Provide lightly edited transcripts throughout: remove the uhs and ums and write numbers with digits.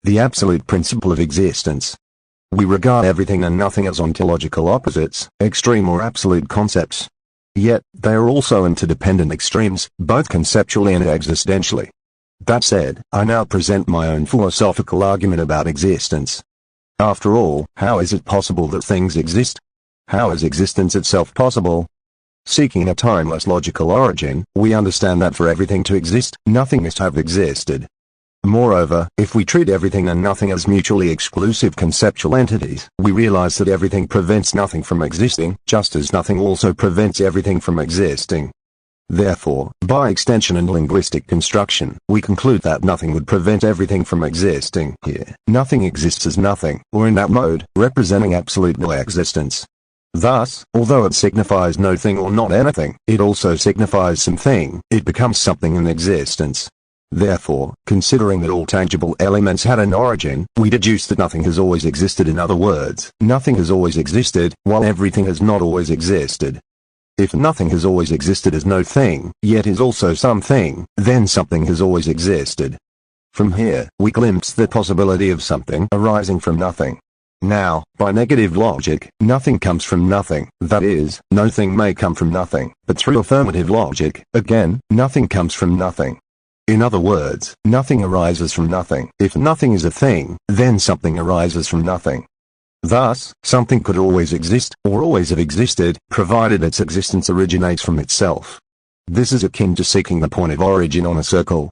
the absolute principle of existence. We regard everything and nothing as ontological opposites, extreme or absolute concepts. Yet, they are also interdependent extremes, both conceptually and existentially. That said, I now present my own philosophical argument about existence. After all, how is it possible that things exist? How is existence itself possible? Seeking a timeless logical origin, we understand that for everything to exist, nothing must have existed. Moreover, if we treat everything and nothing as mutually exclusive conceptual entities, we realize that everything prevents nothing from existing, just as nothing also prevents everything from existing. Therefore, by extension and linguistic construction, we conclude that nothing would prevent everything from existing. Here, nothing exists as nothing, or in that mode, representing absolute non-existence. Thus, although it signifies no thing or not anything, it also signifies something, it becomes something in existence. Therefore, considering that all tangible elements had an origin, we deduce that nothing has always existed. In other words, nothing has always existed, while everything has not always existed. If nothing has always existed as no thing, yet is also something, then something has always existed. From here, we glimpse the possibility of something arising from nothing. Now, by negative logic, nothing comes from nothing, that is, no thing may come from nothing, but through affirmative logic, again, nothing comes from nothing. In other words, nothing arises from nothing. If nothing is a thing, then something arises from nothing. Thus, something could always exist, or always have existed, provided its existence originates from itself. This is akin to seeking the point of origin on a circle.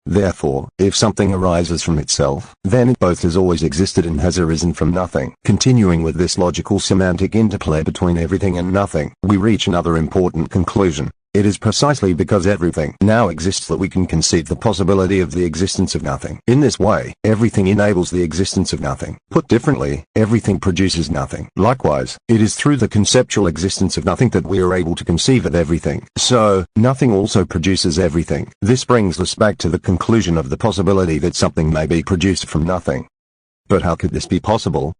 Therefore, if something arises from itself, then it both has always existed and has arisen from nothing. Continuing with this logical semantic interplay between everything and nothing, we reach another important conclusion. It is precisely because everything now exists that we can concede the possibility of the existence of nothing. In this way, everything enables the existence of nothing. Put differently, everything produces nothing. Likewise, it is through the conceptual existence of nothing that we are able to conceive of everything. So, nothing also produces everything. This brings us back to the conclusion of the possibility that something may be produced from nothing. But how could this be possible?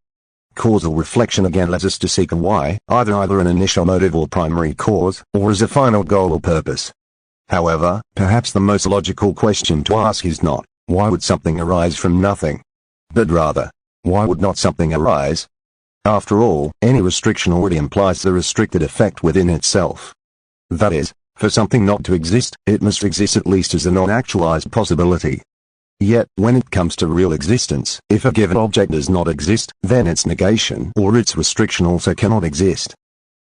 Causal reflection again led us to seek a why, either an initial motive or primary cause, or as a final goal or purpose. However, perhaps the most logical question to ask is not, why would something arise from nothing? But rather, why would not something arise? After all, any restriction already implies the restricted effect within itself. That is, for something not to exist, it must exist at least as a non-actualized possibility. Yet, when it comes to real existence, if a given object does not exist, then its negation or its restriction also cannot exist.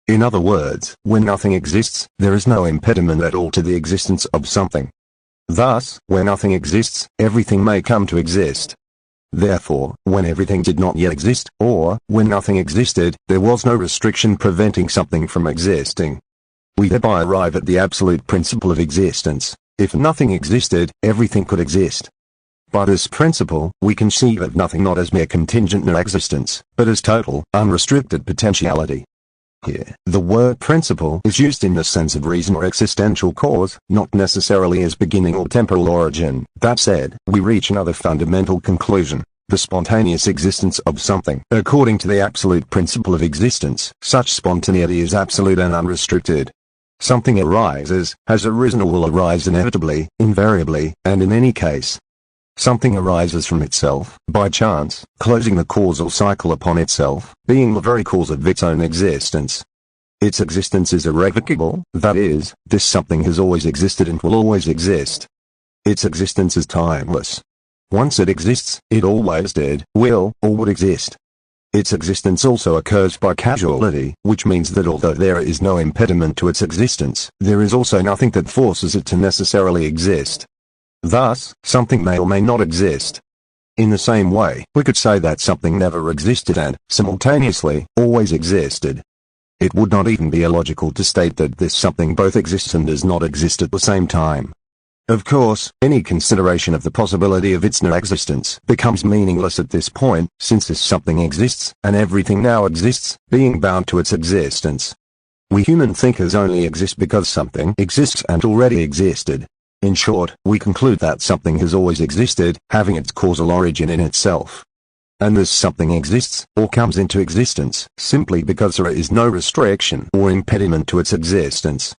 In other words, when nothing exists, there is no impediment at all to the existence of something. Thus, where nothing exists, everything may come to exist. Therefore, when everything did not yet exist, or, when nothing existed, there was no restriction preventing something from existing. We thereby arrive at the absolute principle of existence. If nothing existed, everything could exist. By this principle, we conceive of nothing not as mere contingent non-existence, but as total, unrestricted potentiality. Here, the word principle is used in the sense of reason or existential cause, not necessarily as beginning or temporal origin. That said, we reach another fundamental conclusion: the spontaneous existence of something. According to the absolute principle of existence, such spontaneity is absolute and unrestricted. Something arises, has arisen or will arise inevitably, invariably, and in any case. Something arises from itself, by chance, closing the causal cycle upon itself, being the very cause of its own existence. Its existence is irrevocable, that is, this something has always existed and will always exist. Its existence is timeless. Once it exists, it always did, will, or would exist. Its existence also occurs by causality, which means that although there is no impediment to its existence, there is also nothing that forces it to necessarily exist. Thus, something may or may not exist. In the same way, we could say that something never existed and, simultaneously, always existed. It would not even be illogical to state that this something both exists and does not exist at the same time. Of course, any consideration of the possibility of its non-existence becomes meaningless at this point, since this something exists, and everything now exists, being bound to its existence. We human thinkers only exist because something exists and already existed. In short, we conclude that something has always existed, having its causal origin in itself. And this something exists, or comes into existence, simply because there is no restriction or impediment to its existence.